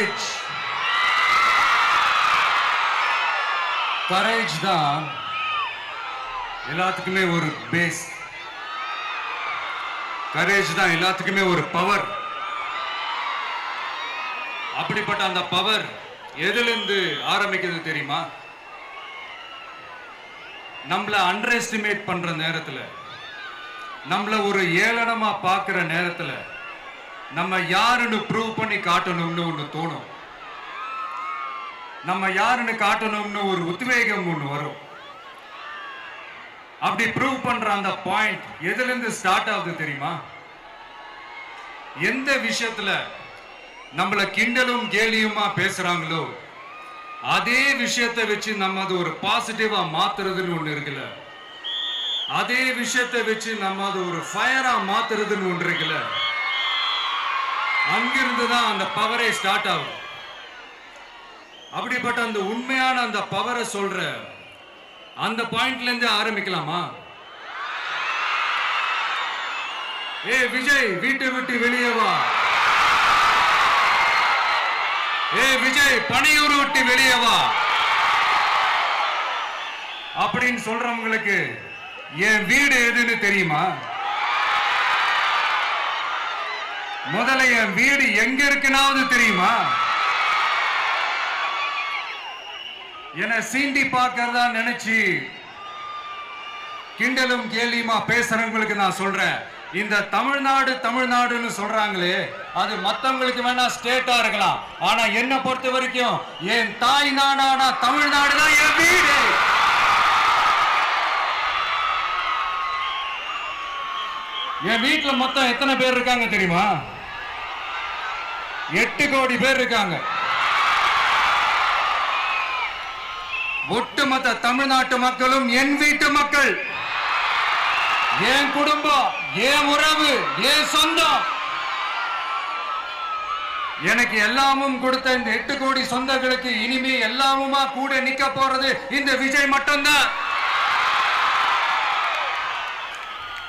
Courage courage தான் எல்லாத்துக்குமே ஒரு பேஸ். கரேஜ் தான் எல்லாத்துக்குமே ஒரு பவர். அப்படிப்பட்ட அந்த பவர் எதிலிருந்து ஆரம்பிக்கிறது தெரியுமா? நம்மள அண்டர் எஸ்டிமேட் பண்ற நேரத்தில், நம்மள ஒரு ஏளனமா பார்க்கிற நேரத்தில் நம்ம யாருன்னு ப்ரூவ் பண்ணி காட்டணும்னு ஒன்று தோணும். நம்ம யாருன்னு காட்டணும்னு ஒரு உத்வேகம் ஒன்று வரும். அப்படி ப்ரூவ் பண்ற அந்த பாயிண்ட் எதிலிருந்து ஸ்டார்ட் ஆகுது தெரியுமா? எந்த விஷயத்துல நம்மள கிண்டலும் கேலியுமா பேசுறாங்களோ அதே விஷயத்தை வச்சு நம்ம அது ஒரு பாசிட்டிவா மாத்துறதுன்னு ஒண்ணு இருக்குல்ல, அதே விஷயத்தை வச்சு நம்ம அது ஒரு ஃபயரா மாத்துறதுன்னு ஒன்று இருக்குல்ல, அங்கிருந்து தான் அந்த பவரே ஸ்டார்ட் ஆகும். அப்படிப்பட்ட அந்த உண்மையான அந்த பவரை சொல்ற அந்த பாயிண்ட்ல இருந்து ஆரம்பிக்கலாமா? ஏ விஜய், வீட்டை விட்டு வெளியே வா. ஏ விஜய், பணியூர் விட்டு வெளியே வா அப்படின்னு சொல்றவங்களுக்கு என் வீடு எதுன்னு தெரியுமா? முதல்ல என் வீடு எங்க இருக்குனாவது தெரியுமா? என சீண்டி பார்க்கறதா நினைச்சு கிண்டலும் கேலியுமா பேசுறவங்களுக்கு நான் சொல்றேன், இந்த தமிழ்நாடு தமிழ்நாடுன்னு சொல்றாங்களே, அது மத்தவங்களுக்கு வேணா ஸ்டேட்டா இருக்கலாம். ஆனா என்ன பொறுத்த வரைக்கும் என் தாய் நாடான தமிழ்நாடு தான் என் வீடு. என் வீட்டுல மொத்தம் எத்தனை பேர் இருக்காங்க தெரியுமா? 8 கோடி பேர் இருக்காங்க. ஒட்டுமொத்த தமிழ்நாட்டு மக்களும் என் வீட்டு மக்கள், என் குடும்பம், என் உறவு, என் சொந்தம். எனக்கு எல்லாமும் கொடுத்த இந்த 8 கோடி சொந்தங்களுக்கு இனிமே எல்லாமுமா கூட நிக்க போறது இந்த விஜய் மட்டும்தான்.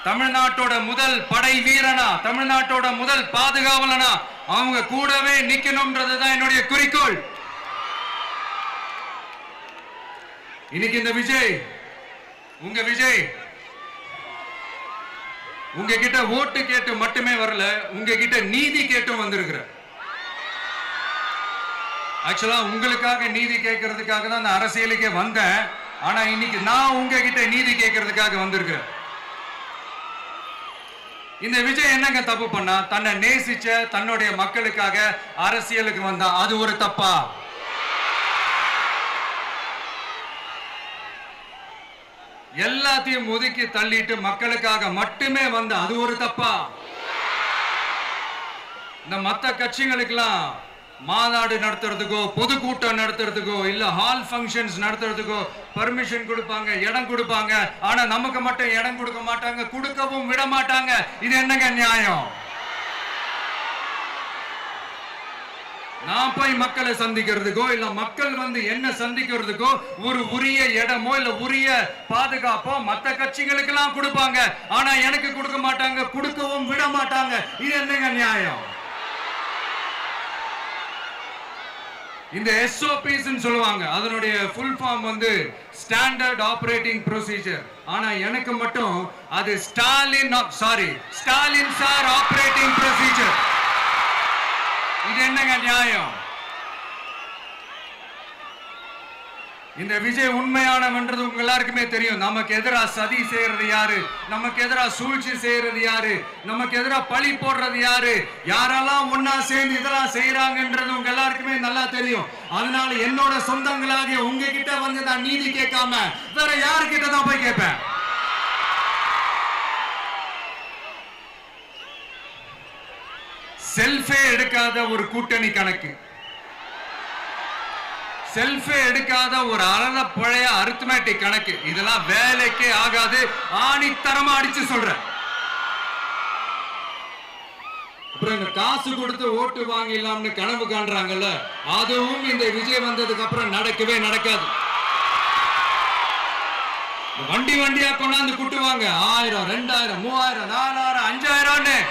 தமிழ்நாட்டோட முதல் படை வீரனா, தமிழ்நாட்டோட முதல் பாதுகாவலனா அவங்க கூடவே நிக்கணும்ன்றதுதான் என்னுடைய குறிக்கோள். இன்னைக்கு இந்த விஜய், உங்க விஜய் உங்ககிட்ட ஓட்டு கேட்டு மட்டுமே வரல, உங்ககிட்ட நீதி கேட்டும் வந்திருக்கிற. ஆக்சுவலா உங்களுக்காக நீதி கேட்கறதுக்காக தான் நான் அரசியலுக்கே வந்தேன். ஆனா இன்னைக்கு நான் உங்ககிட்ட நீதி கேட்கறதுக்காக வந்திருக்கிறேன். இந்த விஜய் என்னங்க தப்பு பண்ணா? தன்னை நேசிச்ச தன்னுடைய மக்களுக்காக அரசியலுக்கு வந்தா அது ஒரு தப்பா? எல்லாத்தையும் ஒதுக்கி தள்ளிட்டு மக்களுக்காக மட்டுமே வந்த அது ஒரு தப்பா? இந்த மத்த கட்சிகளுக்கெல்லாம் மாநாடு நடத்துறதுக்கோ பொதுக்கூட்டம் நடத்துறதுக்கோ இல்ல ஹால் ஃபங்க்ஷன்ஸ் நடத்துறதுக்கோ பர்மிஷன் கொடுப்பாங்க, இடம் கொடுப்பாங்க. ஆனா நமக்கு மட்டும் இடம் கொடுக்க மாட்டாங்க, கொடுக்கவும் விட மாட்டாங்க. இது என்னங்க நியாயம்? நான் போய் மக்களை சந்திக்கிறதுக்கோ இல்ல மக்கள் வந்து என்ன சந்திக்கிறதுக்கோ ஒரு உரிய இடமோ இல்ல உரிய பாதுகாப்போ மத்த கட்சிகளுக்கு எல்லாம் கொடுப்பாங்க. ஆனா எனக்கு கொடுக்க மாட்டாங்க, கொடுக்கவும் விட மாட்டாங்க. இது என்னங்க நியாயம்? இந்த SOPs சொல்லுவாங்க, அதனுடைய ஃபுல் ஃபார்ம் வந்து ஸ்டாண்டர்ட் ஆபரேட்டிங் ப்ரொசீஜர். ஆனா எனக்கு மட்டும் அது ஸ்டாலின் சார் ஆபரேட்டிங் ப்ரொசீஜர். இது என்னங்க நியாயம்? இந்த விஜய் உண்மையானவன்றது உங்க எல்லாருக்குமே தெரியும். நமக்கு எதிராக சதி செய்யறது யாரு, நமக்கு எதிராக சூழ்ச்சி செய்யறது யாரு, நமக்கு எதிராக பழி போடுறது யாரு, யாரெல்லாம் ஒன்னா சேர்ந்து இதெல்லாம் செய்யறாங்கன்றது உங்க எல்லாருக்குமே நல்லா தெரியும். அதனால என்னோட சொந்தங்களாகிய உங்ககிட்ட வந்து நான் நீதி கேட்காம வேற யாருக்கிட்ட தான் போய் கேட்பேன்? செல்ஃபே எடுக்காத ஒரு கூட்டணி கணக்கு, செல்ஃபே எடுக்காத ஒரு அறத பழைய அரித்மெட்டிக் கணக்கு, இதெல்லாம் வேலைக்கே ஆகாது. ஆணித்தரமா அடிச்சு சொல்றேன். அப்புறம் இந்த காசு கொடுத்து ஓட்டு வாங்கிடலாம்னு கனவு காண்றாங்கல்ல, அதுவும் இந்த விஜய் வந்ததுக்கு அப்புறம் நடக்கவே நடக்காது. வண்டி வண்டியா கொண்டாந்து குட்டுவாங்க. 1000, 2000, 3000, 4000, 5000.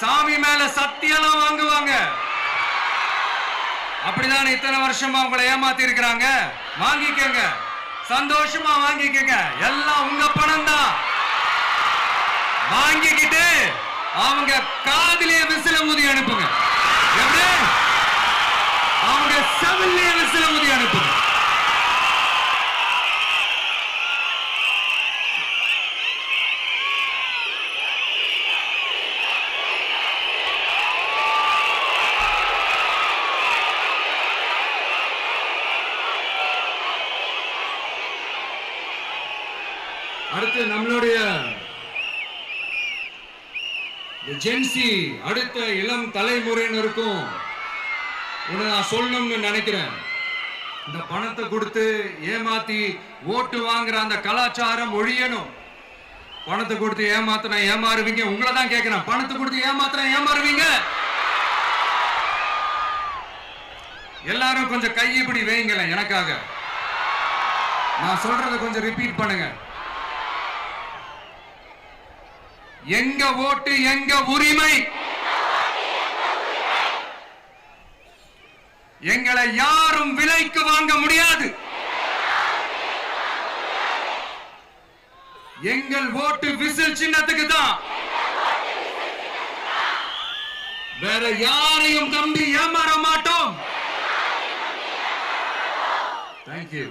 சாமி மேல சத்தியெல்லாம் வாங்குவாங்க. அப்படிதான் இத்தனை வருஷமா உங்களை ஏமாத்தி இருக்கிறாங்க. வாங்கிக்கங்க, சந்தோஷமா வாங்கிக்கங்க. எல்லாம் உங்க பணம் தான். வாங்கிக்கிட்டு அவங்க காதிலே விசில ஊதி அனுப்புங்க. எப்படி? அவங்க செவிலே விசில ஊதி அனுப்புங்க. அடுத்து நம்மளுடைய ஜென்சி அடுத்த இளம் தலைமுறையினருக்கும் ஒன்று நான் சொல்லணும்னு நினைக்கிறேன். இந்த பணத்தை கொடுத்து ஏமாத்தி ஓட்டு வாங்குற அந்த கலாச்சாரம் ஒழியணும். பணத்தை கொடுத்து ஏமாத்தினா ஏமாறுவீங்க. உங்களை தான் கேட்கிறேன், பணத்தை கொடுத்து ஏமாத்தினா ஏமாறுவீங்க. எல்லாரும் கொஞ்சம் கையப்படி வைங்களேன் எனக்காக. நான் சொல்றதை கொஞ்சம் ரிப்பீட் பண்ணுங்க. எங்க ஓட்டு எங்க உரிமை. எங்களை யாரும் விலைக்கு வாங்க முடியாது. எங்கள் ஓட்டு விசில் சின்னத்துக்கு தான். வேற யாரையும் நம்பி ஏமாற மாட்டோம். தேங்க்யூ.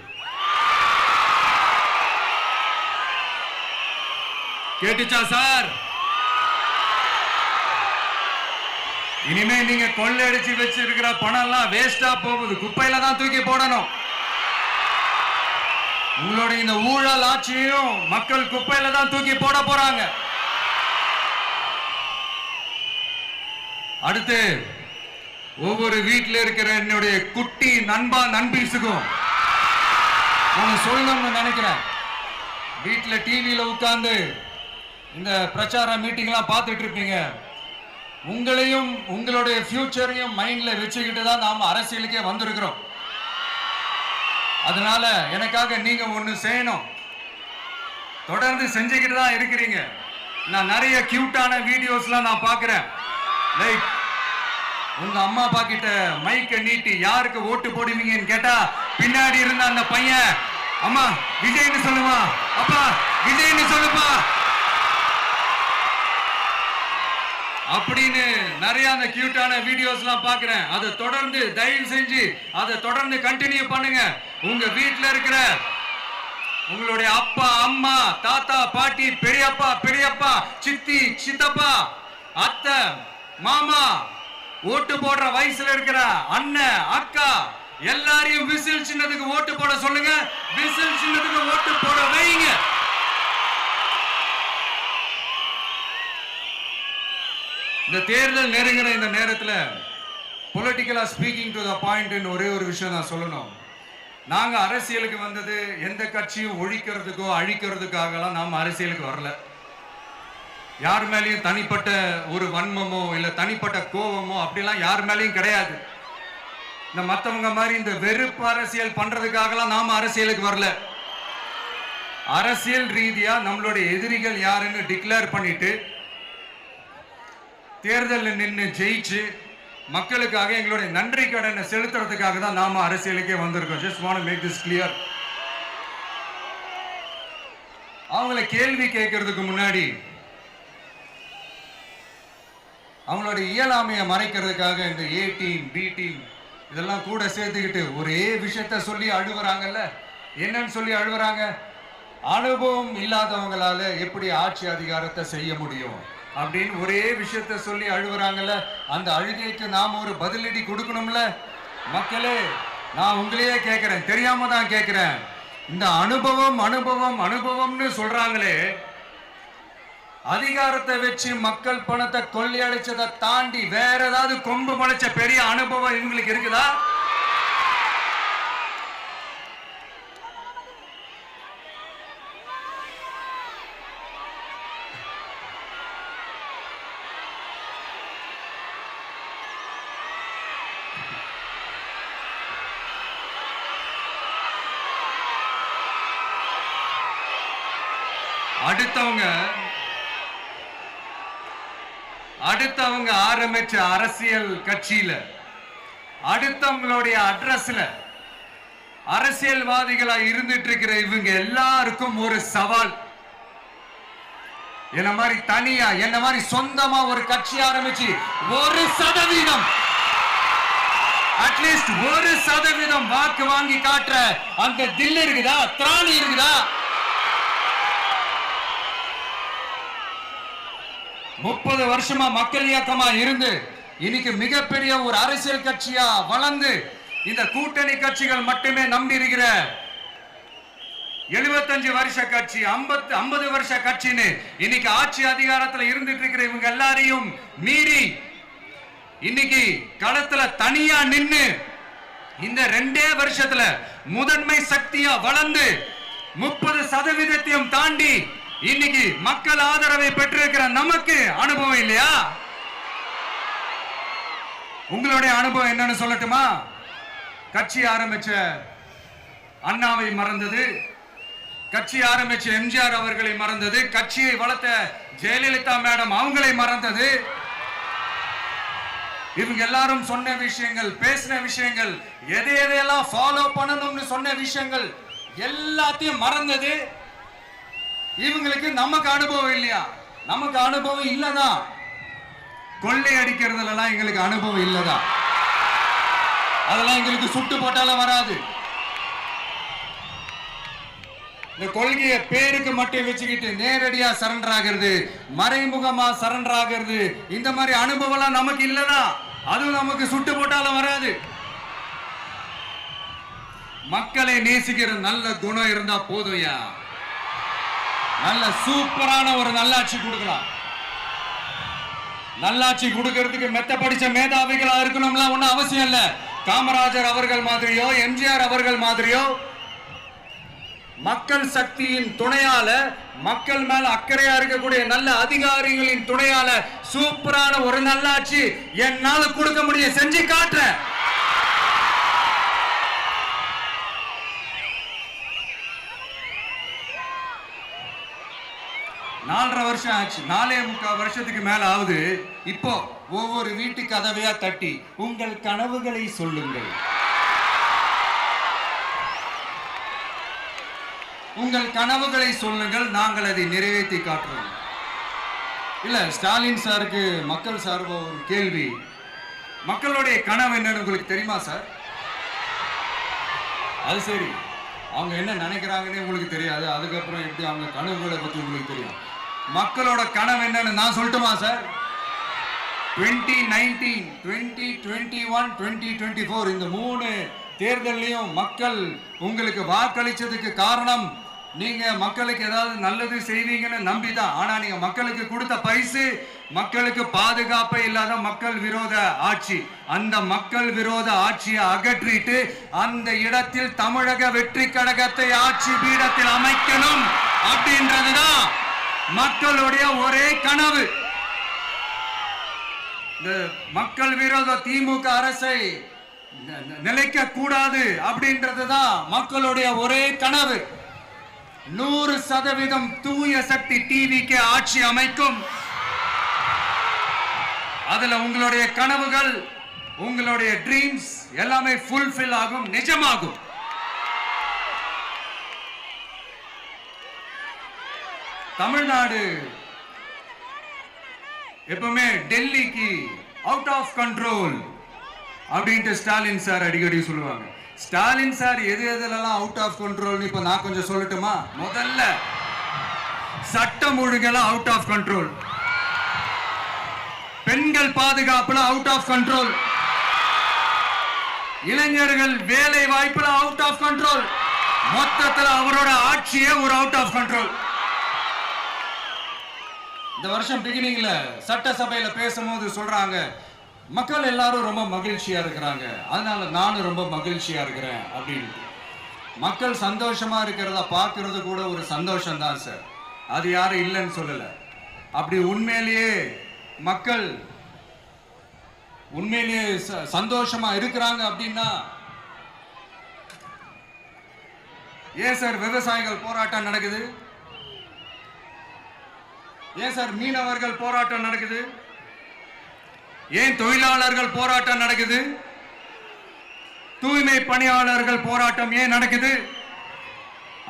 கேட்டுச்சா சார்? இனிமே நீங்க கொள்ளையடிச்சு வச்சிருக்கிற பணம் எல்லாம் வேஸ்டா போகுது. குப்பையில தான் தூக்கி போடணும். உங்களுடைய இந்த ஊழல் ஆட்சியும் மக்கள் குப்பையில தான் தூக்கி போட போறாங்க. அடுத்து ஒவ்வொரு வீட்டில் இருக்கிற என்னுடைய குட்டி நண்பா நண்பீஸுக்கும் நான் சொல்லணும்னு நினைக்கிறேன். வீட்டில் டிவியில உட்கார்ந்து இந்த பிரச்சார மீட்டிங்லாம் பார்த்துட்டு இருப்பீங்க. உங்களையும் உங்களுடைய ஃபியூச்சரையும் மைண்ட்ல வச்சுக்கிட்டு தான் நாம அரசியலுக்கே வந்திருக்கிறோம். அதனால எனக்காக நீங்க ஒண்ணு செய்யணும். தொடர்ந்து செஞ்சுக்கிட்டு தான் இருக்கிறீங்க. நான் நிறைய கியூட்டான வீடியோஸ்லாம் நான் பார்க்கிறேன். லைக் உங்க அம்மா அப்பா கிட்ட மைக்க நீட்டி யாருக்கு ஓட்டு போடுவீங்கன்னு கேட்டா பின்னாடி இருந்த அந்த பையன், அம்மா விஜய்னு சொல்லுவா, அப்பா விஜய்னு சொல்லுப்பா அப்படின்னு நிறைய அந்த கியூட்டான வீடியோஸ்லாம் பார்க்கிறேன். அதை தொடர்ந்து தயவு செஞ்சு அதை தொடர்ந்து கண்டினியூ பண்ணுங்க. உங்க வீட்டில் இருக்கிற உங்களுடைய அப்பா அம்மா தாத்தா பாட்டி பெரியப்பா பெரியப்பா சித்தி சித்தப்பா அத்தை மாமா ஓட்டு போடுற வயசுல இருக்கிற அண்ணன் அக்கா எல்லாரையும் விசில் சின்னத்துக்கு ஓட்டு போட சொல்லுங்க. விசில் சின்னத்துக்கு ஓட்டு போட வைங்க. இந்த தேர்தல் நெருங்கிற இந்த நேரத்தில் பொலிட்டிக்கலா ஸ்பீக்கிங் டு த பாயிண்ட் ஒரே ஒரு விஷயம் நான் சொல்லணும். நாங்க அரசியலுக்கு வந்தது எந்த கட்சியும் ஒழிக்கிறதுக்கோ அழிக்கிறதுக்காகலாம் நாம் அரசியலுக்கு வரல. யார் மேலேயும் தனிப்பட்ட ஒரு வன்மமோ இல்ல தனிப்பட்ட கோபமோ அப்படிலாம் யார் மேலேயும் கிடையாது. இந்த மற்றவங்க மாதிரி இந்த வெறுப்பு அரசியல் பண்றதுக்காகலாம் நாம அரசியலுக்கு வரல. அரசியல் ரீதியா நம்மளுடைய எதிரிகள் யாருன்னு டிக்ளேர் பண்ணிட்டு தேர்தலில் நின்று ஜெயிச்சு மக்களுக்காக எங்களுடைய நன்றி கடனை செலுத்துறதுக்காக தான் நாம அரசியலுக்கே வந்திருக்கோம். Just want to make this clear. அவங்கள கேள்வி கேட்கறதுக்கு முன்னாடி அவங்களுடைய இயலாமையை மறைக்கிறதுக்காக இந்த ஏ டீம் பி டீம் இதெல்லாம் கூட சேர்த்துக்கிட்டு ஒரே விஷயத்த சொல்லி அழுவுறாங்கல்ல. என்னன்னு சொல்லி அழுவுறாங்க? அனுபவம் இல்லாதவங்களால எப்படி ஆட்சி அதிகாரத்தை செய்ய முடியும் அப்படின்னு ஒரே விஷயத்த சொல்லி அழுவுறாங்கல்ல. அந்த அழுகைக்கு நாம ஒரு பதிலடி கொடுக்கணும்ல. மக்களே, நான் உங்களையே கேட்கிறேன், தெரியாம தான் கேட்கிறேன். இந்த அனுபவம் அனுபவம் அனுபவம்னு சொல்றாங்களே, அதிகாரத்தை வச்சு மக்கள் பணத்தை கொள்ளையடிச்சதை தாண்டி வேற ஏதாவது கொம்பு முளைச்ச பெரிய அனுபவம் இவங்களுக்கு இருக்குதா? அடுத்தவங்க ஆரம்பிச்ச அரசியல் கட்சியில, அடுத்தவங்களுடைய அட்ரஸ்ல அரசியல்வாதிகளா இருந்துட்டு இருக்கிற இவங்க எல்லாருக்கும் ஒரு சவால். என்ன மாதிரி தனியா, என்ன மாதிரி சொந்தமா ஒரு கட்சி ஆரம்பிச்சு 1% அட்லீஸ்ட் 1% வாக்கு வாங்கி காட்டுற அந்த தில் இருக்குதா, திராணி இருக்குதா? 30 வருஷமா மக்கள் இயக்கமா இருந்து இன்னைக்கு மிகப்பெரிய ஒரு அரசியல் கட்சியா வளர்ந்து இந்த கூட்டணி கட்சிகள் மட்டுமே நம்பி இருக்கிற 75 வருஷ கட்சி, 50 வருஷ கட்சின்னு இன்னைக்கு ஆட்சி அதிகாரத்தில் இருந்துட்டு இருக்கிற இவங்க எல்லாரையும் மீறி இன்னைக்கு களத்துல தனியா நின்னு இந்த 2 வருஷத்துல முதன்மை சக்தியா வளர்ந்து 30% தாண்டி இன்னைக்கு மக்கள் ஆதரவை பெற்றிருக்கிற நமக்கு அனுபவம் இல்லையா? உங்களுடைய அனுபவம் என்னன்னு சொல்லட்டுமா? கட்சி ஆரம்பிச்ச அண்ணாவை மறந்தது, கட்சி ஆரம்பிச்ச எம்ஜிஆர் அவர்களை மறந்தது, கட்சியை வளர்த்த ஜெயலலிதா மேடம் அவங்களை மறந்தது. இவங்க எல்லாரும் சொன்ன விஷயங்கள், பேசின விஷயங்கள், எதையெல்லாம் ஃபாலோ பண்ணணும்னு சொன்ன விஷயங்கள் எல்லாத்தையும் மறந்தது. இவங்களுக்கு நமக்கு அனுபவம் இல்லையா? நமக்கு அனுபவம் இல்லதான். கொள்ளை அடிக்கிறதுல எங்களுக்கு அனுபவம் இல்லதான். அதெல்லாம் எங்களுக்கு சுட்டு போட்டாலும் வராது. இந்த கொள்கையை பேருக்கு மட்டும் வச்சுக்கிட்டு நேரடியா சரண்டர் ஆகிறது, மறைமுகமா சரண்டர் ஆகிறது, இந்த மாதிரி அனுபவம் நமக்கு இல்லதான். அதுவும் நமக்கு சுட்டு போட்டாலும் வராது. மக்களை நேசிக்கிற நல்ல குணம் இருந்தா போதும்யா. நல்ல சூப்பரான ஒரு நல்லாட்சி கொடுக்கலாம். நல்லாட்சி கொடுக்கிறதுக்கு மெத்த படிச்ச மேதாவிகளா இருக்கணும்லாம் ஒன்னும் அவசியம் இல்ல. காமராஜர் அவர்கள் மாதிரியோ, எம்ஜிஆர் அவர்கள் மாதிரியோ மக்கள் சக்தியின் துணையால, மக்கள் மேல அக்கறையா இருக்கக்கூடிய நல்ல அதிகாரிகளின் துணையால சூப்பரான ஒரு நல்லாட்சி என்னால கொடுக்க முடியும், செஞ்சு காட்டுறேன். நாலரை வருஷம் ஆச்சு, 4.25 வருஷத்துக்கு மேல ஆகுது. இப்போ ஒவ்வொரு வீட்டு கதவையா தட்டி உங்கள் கனவுகளை சொல்லுங்கள், உங்கள் கனவுகளை சொல்லுங்கள், நாங்கள் அதை நிறைவேற்றி காட்டுறோம். இல்ல, ஸ்டாலின் சாருக்கு மக்கள் சார்பா ஒரு கேள்வி. மக்களுடைய கனவு என்னன்னு உங்களுக்கு தெரியுமா சார்? அது சரி, அவங்க என்ன நினைக்கிறாங்கன்னு உங்களுக்கு தெரியாது, அதுக்கப்புறம் எப்படி அவங்க கனவுகளை பத்தி உங்களுக்கு தெரியும். மக்களோட கனவு என்னன்னு நான் சொல்லட்டுமா சார்? 2019, 2021, 2024 இந்த 3 தேர்தலையும் மக்கள் உங்களுக்கு வாக்களிச்சதுக்கு காரணம் நீங்க மக்களுக்கு ஏதாவது நல்லது செய்வீங்கன்னு நம்பிதான். ஆனா நீங்க மக்களுக்கு கொடுத்த பரிசு மக்களுக்கு பாதுகாப்பே இல்லாத மக்கள் விரோத ஆட்சி. அந்த மக்கள் விரோத ஆட்சியை அகற்றிட்டு அந்த இடத்தில் தமிழக வெற்றி கழகத்தை ஆட்சி பீடத்தில் அமைக்கணும் அப்படின்றதுதான் மக்களுடைய ஒரே கனவு. இந்த மக்கள் விரோத திமுக அரசை நிலைக்க கூடாது அப்படின்றதுதான் மக்களுடைய ஒரே கனவு. 100% தூய சக்தி டிவிக்கு ஆட்சி அமைக்கும். அதுல உங்களுடைய கனவுகள், உங்களுடைய ட்ரீம்ஸ் எல்லாமே ஃபுல்ஃபில் ஆகும், நிஜமாகும். தமிழ்நாடு எப்பவுமே டெல்லிக்கு அவுட் ஆஃப் கண்ட்ரோல் அப்படின்ட்டு ஸ்டாலின் சார் அடிக்கடி சொல்லுவாங்க. ஸ்டாலின் சார் எது எதுலாம் அவுட் ஆஃப் கண்ட்ரோல் இப்ப நான் கொஞ்சம் சொல்லட்டுமா? முதல்ல சட்டம் ஒழுங்கெல்லாம் அவுட் ஆஃப் கண்ட்ரோல், பெண்கள் பாதுகாப்புல அவுட் ஆஃப் கண்ட்ரோல், இளைஞர்கள் வேலை வாய்ப்புல அவுட் ஆஃப் கண்ட்ரோல், மொத்தத்தில் அவரோட ஆட்சியே ஒரு அவுட் ஆஃப் கண்ட்ரோல். இந்த வருஷம் பிகினிங்ல சட்டசபையில பேசும்போது சொல்றாங்க, மக்கள் எல்லாரும் ரொம்ப மகிழ்ச்சியா இருக்கிறாங்க, அதனால நானும் ரொம்ப மகிழ்ச்சியா இருக்கிறேன் அப்படின்னு. மக்கள் சந்தோஷமா இருக்கிறத பார்க்கறது கூட ஒரு சந்தோஷம் தான் சார், அது யாரும் இல்லைன்னு சொல்லல. அப்படி உண்மையிலேயே மக்கள் உண்மையிலேயே சந்தோஷமா இருக்கிறாங்க அப்படின்னா ஏன் சார் விவசாயிகள் போராட்டம் நடக்குது? ஏன் சார் மீனவர்கள் போராட்டம் நடக்குது? ஏன் தொழிலாளர்கள் போராட்டம் நடக்குது? தூய்மை பணியாளர்கள் போராட்டம் ஏன் நடக்குது?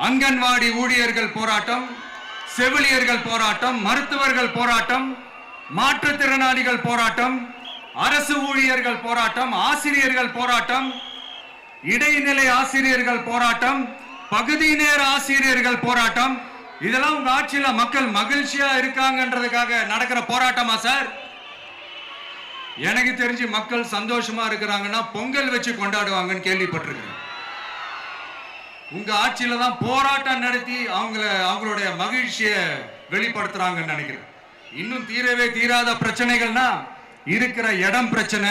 அங்கன்வாடி ஊழியர்கள் போராட்டம், செவிலியர்கள் போராட்டம், மருத்துவர்கள் போராட்டம், மாற்றுத்திறனாளிகள் போராட்டம், அரசு ஊழியர்கள் போராட்டம், ஆசிரியர்கள் போராட்டம், இடைநிலை ஆசிரியர்கள் போராட்டம், பகுதி நேர ஆசிரியர்கள் போராட்டம். இதெல்லாம் உங்க ஆட்சியில மக்கள் மகிழ்ச்சியா இருக்காங்கன்றதுக்காக நடக்கிற போராட்டமா சார்? எனக்கு தெரிஞ்சு மக்கள் சந்தோஷமா இருக்கிறாங்கன்னா பொங்கல் வச்சு கொண்டாடுவாங்கன்னு கேள்விப்பட்டிருக்கிறேன். உங்க ஆட்சியில தான் போராட்டம் நடத்தி அவங்களுடைய மகிழ்ச்சியை வெளிப்படுத்துறாங்கன்னு நினைக்கிறேன். இன்னும் தீரவே தீராத பிரச்சனைகள்னா இருக்கிற இடம் பிரச்சனை,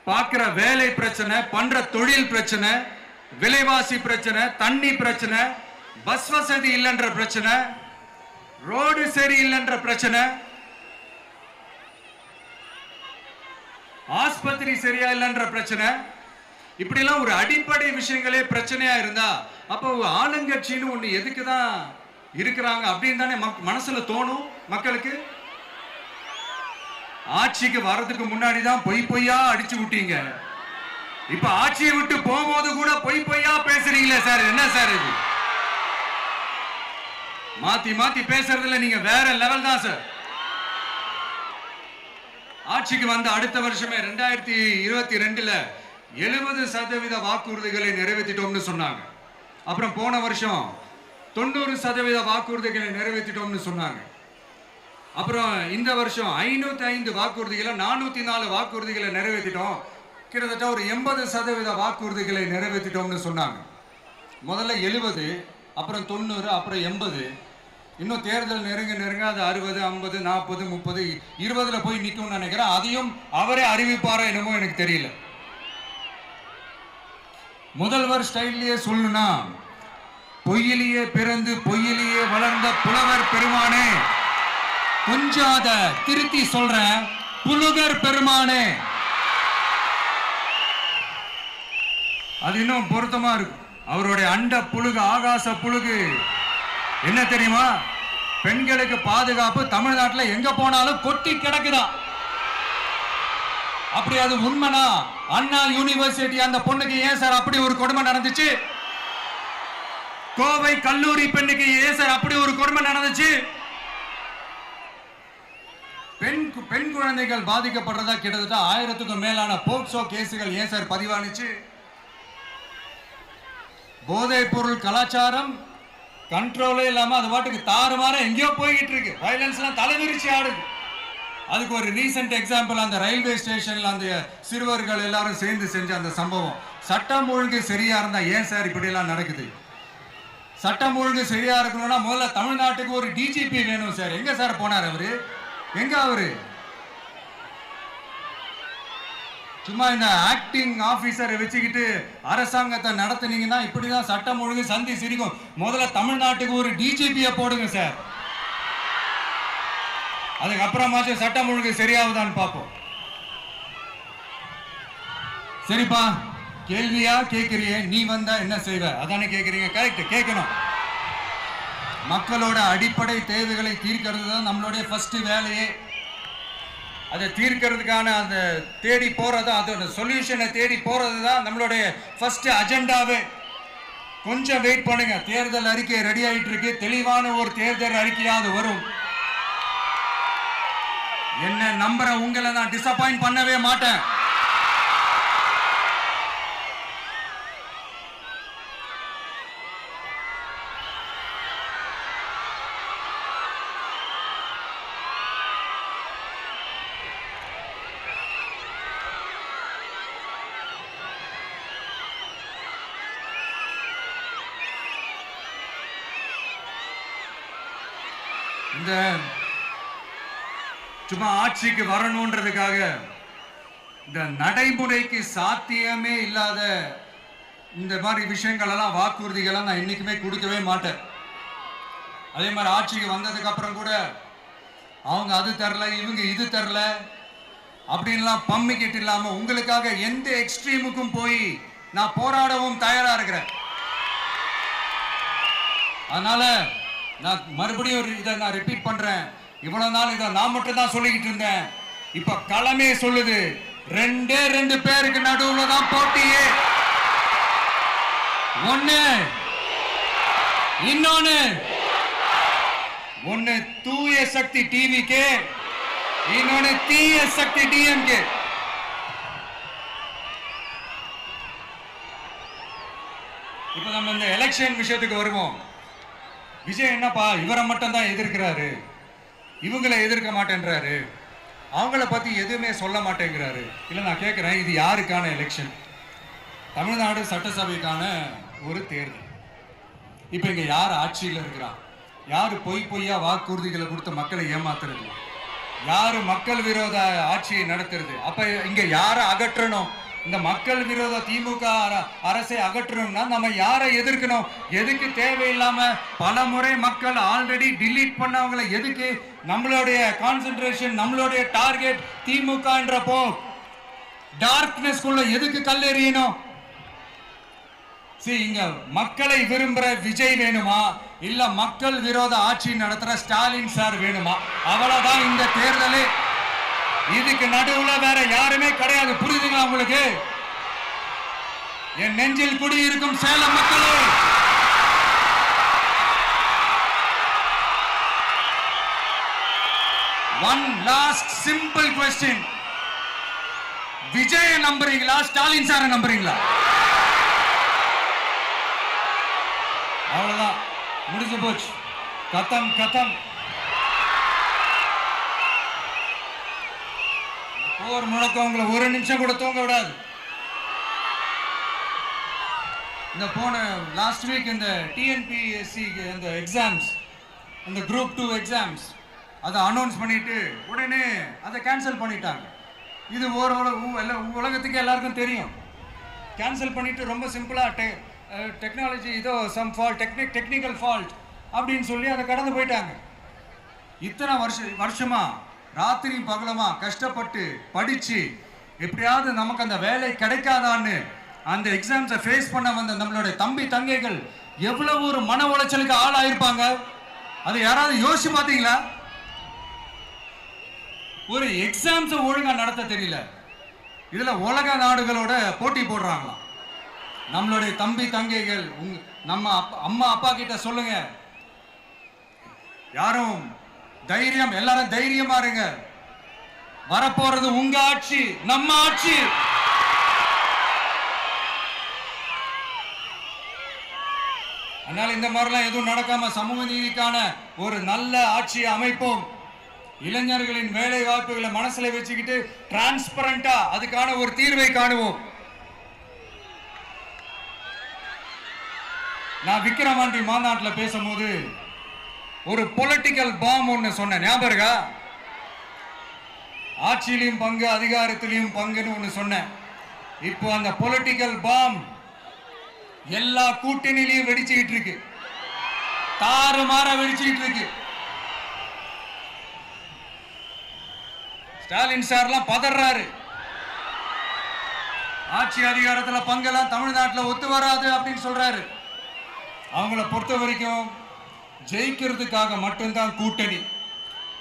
பார்க்கிற வேலை பிரச்சனை, பண்ற தொழில் பிரச்சனை, விலைவாசி பிரச்சனை, தண்ணி பிரச்சனை, பஸ் வசதி இல்லைன்ற பிரச்சனை, ரோடு சரியில்லைன்ற பிரச்சனை, ஆஸ்பத்திரி சரியா இல்லைன்ற பிரச்சனை. இப்படி எல்லாம் ஒரு அடிப்படை விஷயங்களே பிரச்சனையா இருந்தா அப்போ ஆளுங்கட்சின்னு ஒண்ணு எதுக்குதான் இருக்கிறாங்க அப்படின்னு தானே மனசுல தோணும் மக்களுக்கு. ஆட்சிக்கு வர்றதுக்கு முன்னாடி தான் பொய் பொய்யா அடிச்சு விட்டீங்க. இப்ப ஆட்சியை விட்டு போகும்போது கூட பொய் பொய்யா பேசுறீங்களே சார், என்ன சார் இது? மாத்தி மாத்தி பேசுறதுல நீங்க வேற லெவல் தான் சார். ஆட்சிக்கு வந்த அடுத்த வருஷமே 2022ல 70% வாக்குறுதிகளை நிறைவேற்றிட்டோம்னு சொன்னாங்க. அப்புறம் போன வருஷம் 90% வாக்குறுதிகளை நிறைவேற்றிட்டோம்னு சொன்னாங்க. அப்புறம் இந்த வருஷம் 505 வாக்குறுதிகளை 404 வாக்குறுதிகளை நிறைவேற்றிட்டோம். கிட்டத்தட்ட ஒரு 80% வாக்குறுதிகளை நிறைவேற்றிட்டோம்னு சொன்னாங்க. முதல்ல 70, அப்புறம் 90, அப்புறம் 80. இன்னும் தேர்தல் நெருங்க அது 60, 50, 40, 30, 20ல போய் நிற்கும்னு நினைக்கிறேன். அதையும் அவரே அறிவிப்பாரோ என்னமோ எனக்கு தெரியல. முதல்வர் ஸ்டைல்லையே சொல்லணும்னா, பொய்யிலேயே பிறந்து பொய்யிலேயே வளர்ந்த புலவர் பெருமானே, கொஞ்சம் அத திருத்தி சொல்றேன், புலுகர் பெருமானே. அது இன்னும் பொருத்தமா இருக்கும். அவருடைய அண்ட புழுகு, ஆகாச புழுகு என்ன தெரியுமா? பெண்களுக்கு பாதுகாப்பு தமிழ்நாட்டில் எங்க போனாலும் கொட்டி கிடக்குதான். அப்படி அது உண்மைனா அண்ணா யூனிவர்சிட்டி அந்த பொண்ணுக்கு ஏன் சார் அப்படி ஒரு கொடுமை நடந்துச்சு? கோவை கல்லூரி பெண்ணுக்கு ஏன் சார் அப்படி ஒரு கொடுமை நடந்துச்சு? பெண் குழந்தைகள் பாதிக்கப்படுறதா கிட்டத்தட்ட 1000க்கும் மேலான போக்சோ கேசுகள் ஏன் சார் பதிவானுச்சு? போதைப் பொருள் கலாச்சாரம் கண்ட்ரோலே இல்லாம அது பாட்டுக்கு தாறுமாற எங்கேயோ போய்கிட்டு இருக்கு. வயலன்ஸ் எல்லாம் தலைவிரிச்சு ஆடுது. அதுக்கு ஒரு ரீசெண்ட் எக்ஸாம்பிள் அந்த ரயில்வே ஸ்டேஷன்ல அந்த சிறுவர்கள் எல்லாரும் சேர்ந்து செஞ்ச அந்த சம்பவம். சட்டம் ஒழுங்கு சரியா இருந்தா ஏன் சார் இப்படி எல்லாம் நடக்குது? சட்டம் ஒழுங்கு சரியா இருக்கணும்னா முதல்ல தமிழ்நாட்டுக்கு ஒரு டிஜிபி வேணும் சார். எங்க சார் போனார் அவரு? எங்க அவரு? சும்மா இந்த ஆக்டிங் ஆபீசரை வச்சுக்கிட்டு அரசாங்கத்தை நடத்துனீங்கன்னா இப்படிதான் சட்டம் ஒழுங்கு சந்தி சிரிக்கும். முதல்ல தமிழ்நாட்டுக்கு ஒரு டிஜிபியை போடுங்க சார். அதுக்கப்புறமாச்சும் சட்டம் ஒழுங்கு சரியாகுதான்னு பார்ப்போம். சரிப்பா, கேள்வியா கேட்கிறியே, நீ வந்தா என்ன செய்வ அதானே கேட்கறீங்க. கரெக்ட், கேட்கணும். மக்களோட அடிப்படை தேவைகளை தீர்க்கிறது தான் நம்மளுடைய ஃபர்ஸ்ட் வேலையே. அதை தீர்க்கிறதுக்கான அந்த தேடி போறது, அதோட சொல்யூஷனை தேடி போறது தான் நம்மளுடைய ஃபர்ஸ்ட் அஜெண்டாவே. கொஞ்சம் வெயிட் பண்ணுங்க, தேர்தல் அறிக்கை ரெடி ஆயிட்டு இருக்கு. தெளிவான ஒரு தேர்தல் அறிக்கையாவது வரும். என்ன நம்புற உங்களை நான் டிசப்பாயிண்ட் பண்ணவே மாட்டேன். இந்த சும்மா ஆட்சிக்கு வரணும்ன்றதுக்காக இந்த நடைமுறைக்கு சாத்தியமே இல்லாத இந்த மாதிரி விஷயங்கள் எல்லாம், வாக்குறுதிகளை நான் என்னைக்குமே கொடுக்கவே மாட்டேன். அதே மாதிரி ஆட்சிக்கு வந்ததுக்கு அப்புறம் கூட அவங்க அது தரல, இவங்க இது தரல அப்படின்லாம் பம்மிக்கிட்டு இல்லாம உங்களுக்காக எந்த எக்ஸ்ட்ரீமுக்கும் போய் நான் போராடவும் தயாரா இருக்கிறேன். அதனால நான் மறுபடியும் இதை நான் ரிப்பீட் பண்றேன். இவ்வளவு நாள் இதை நான் மட்டும் தான் சொல்லிக்கிட்டு இருந்தேன். இப்ப களமே சொல்லுது, ரெண்டே ரெண்டு பேருக்கு நடுவுல தான் போட்டியே. ஒண்ணு இன்னொன்னு, ஒண்ணு தூய சக்தி டிவிக்கு, இன்னொன்னு தீய சக்தி டிஎம்கே. இப்ப நம்ம இந்த எலெக்ஷன் விஷயத்துக்கு வருவோம். விஜய் என்னப்பா இவரை மட்டும் தான் எதிர்க்கிறாரு, இவங்களை எதிர்க்க மாட்டேன்றாரு, அவங்கள பத்தி எதுவுமே சொல்ல மாட்டேங்கிறாரு. இல்ல நான் கேட்கிறேன், இது யாருக்கான எலெக்ஷன்? தமிழ்நாடு சட்டசபைக்கான ஒரு தேர்தல். இப்ப இங்க யார் ஆட்சியில் இருக்கிறா? யாரு பொய்யா வாக்குறுதிகளை கொடுத்து மக்களை ஏமாத்துறது? யாரு மக்கள் விரோத ஆட்சியை நடத்துறது? அப்ப இங்க யாரை அகற்றணும்? இந்த மக்கள் விரோத திமுக அரசை அகற்றணும்னா நம்ம யாரை எதிர்க்கணும்? எதுக்கு தேவையில்லாம பல முறை மக்கள் ஆல்ரெடி டிலீட் பண்ணவங்களை எதுக்கு நம்மளுடைய கான்சென்ட்ரேஷன், நம்மளுடைய டார்கெட் திமுகன்றப்போ டார்க்னஸ் குள்ள எதுக்கு கல்லெறியணும்? இங்க மக்களை விரும்புற விஜய் வேணுமா, இல்ல மக்கள் விரோத ஆட்சி நடத்துற ஸ்டாலின் சார் வேணுமா? அவ்வளவுதான் இந்த தேர்தலே. இதுக்கு நடுவுல வேற யாருமே கிடையாது. புரியுதுங்களா உங்களுக்கு? என் நெஞ்சில் குடியிருக்கும் சேலம் மக்களே, one last simple question, Vijay நம்புறீங்களா ஸ்டாலின் சாரை நம்புறீங்களா? அவ்வளவுதான், முடிஞ்சு போச்சு. கதம் கதம். போர் முழக்கம் உங்களை ஒரு நிமிஷம் கூட தூங்க விடாது. இந்த போன லாஸ்ட் வீக் இந்த டிஎன்பிஎஸ்சி இந்த எக்ஸாம்ஸ், இந்த குரூப் 2 எக்ஸாம்ஸ் அதை அனௌன்ஸ் பண்ணிட்டு உடனே அதை கேன்சல் பண்ணிட்டாங்க. இது உலகத்துக்கு எல்லாருக்கும் தெரியும். கேன்சல் பண்ணிட்டு ரொம்ப சிம்பிளா டெக்னாலஜி ஏதோ சம் ஃபால்ட், டெக்னிக்கல் ஃபால்ட் அப்படின்னு சொல்லி அதை கடந்து போயிட்டாங்க. இத்தனை வருஷமா ராத்திரி பகலமா கஷ்டப்பட்டு படிச்சு எப்படியாவது நமக்கு அந்த வேலை கிடைக்காதான்னு அந்த எக்ஸாம்ஸை ஃபேஸ் பண்ண வந்த நம்மளுடைய தம்பி தங்கைகள் எவ்வளவு ஒரு மன உளைச்சலுக்கு ஆளாயிருப்பாங்க. அதை யாராவது யோசிச்சு பார்த்தீங்களா? ஒரு எக்ஸாம்ஸை ஒழுங்கா நடத்த தெரியல, இதுல உலக நாடுகளோட போட்டி போடுறாங்களாம். நம்மளுடைய தம்பி தங்கைகள் நம்ம அம்மா அப்பா கிட்ட சொல்லுங்க, யாரும் தைரியம், எல்லாரும் தைரியமா இருங்க. வரப்போறது உங்க ஆட்சி, நம்ம ஆட்சி. அதனால இந்த மாதிரிலாம் எதுவும் நடக்காம சமூக நீதிக்கான ஒரு நல்ல ஆட்சியை அமைப்போம். இளைஞர்களின் வேலை வாய்ப்புகளை மனசுல வச்சுக்கிட்டு டிரான்ஸ்பரண்டா அதுக்கான ஒரு தீர்வை காணுவோம். நான் விக்கிரவாண்டி மாநாட்டில் பேசும்போது ஒரு பொலிட்டிக்கல் பாம் ஒன்னு சொன்ன ஞாபகம் இருக்கா? ஆட்சியிலையும் பங்கு, அதிகாரத்திலையும் பங்குன்னு ஒன்னு சொன்னேன். இப்போ அந்த பொலிட்டிக்கல் பாம் எல்லா கூட்டணியிலையும் வெடிச்சுக்கிட்டு இருக்கு, தாறுமாற வெடிச்சுக்கிட்டு இருக்கு. ஸ்டாலின் சார்லாம் பதறாரு, ஆட்சி அதிகாரத்துல பங்கெல்லாம் தமிழ்நாட்டில் ஒத்து வராது அப்படின்னு சொல்றாரு. அவங்கள பொறுத்த வரைக்கும் ஜெயிக்கிறதுக்காக மட்டும்தான் கூட்டணி,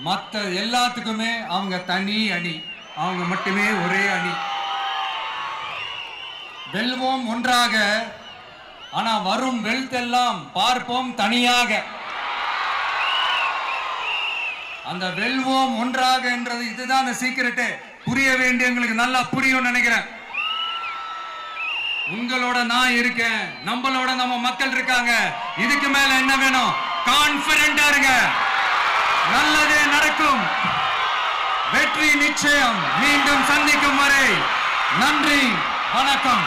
மற்ற எல்லாத்துக்குமே அவங்க தனி அணி, அவங்க மட்டுமே ஒரே அணி. வெல்வோம் ஒன்றாக, ஆனா வரும் வெல்த் எல்லாம் பார்ப்போம் தனியாக. அந்த வெல்வோம் ஒன்றாக என்றது இதுதான் அந்த சீக்கிரட்டே. புரிய வேண்டியவங்களுக்கு நல்லா புரியும் நினைக்கிறேன். உங்களோட நான் இருக்கேன், நம்மளோட நம்ம மக்கள் இருக்காங்க. இதுக்கு மேல என்ன வேணும்? கான்பிடென்டா இருங்க, நல்லதே நடக்கும், வெற்றி நிச்சயம். மீண்டும் சந்திக்கும் வரை நன்றி, வணக்கம்.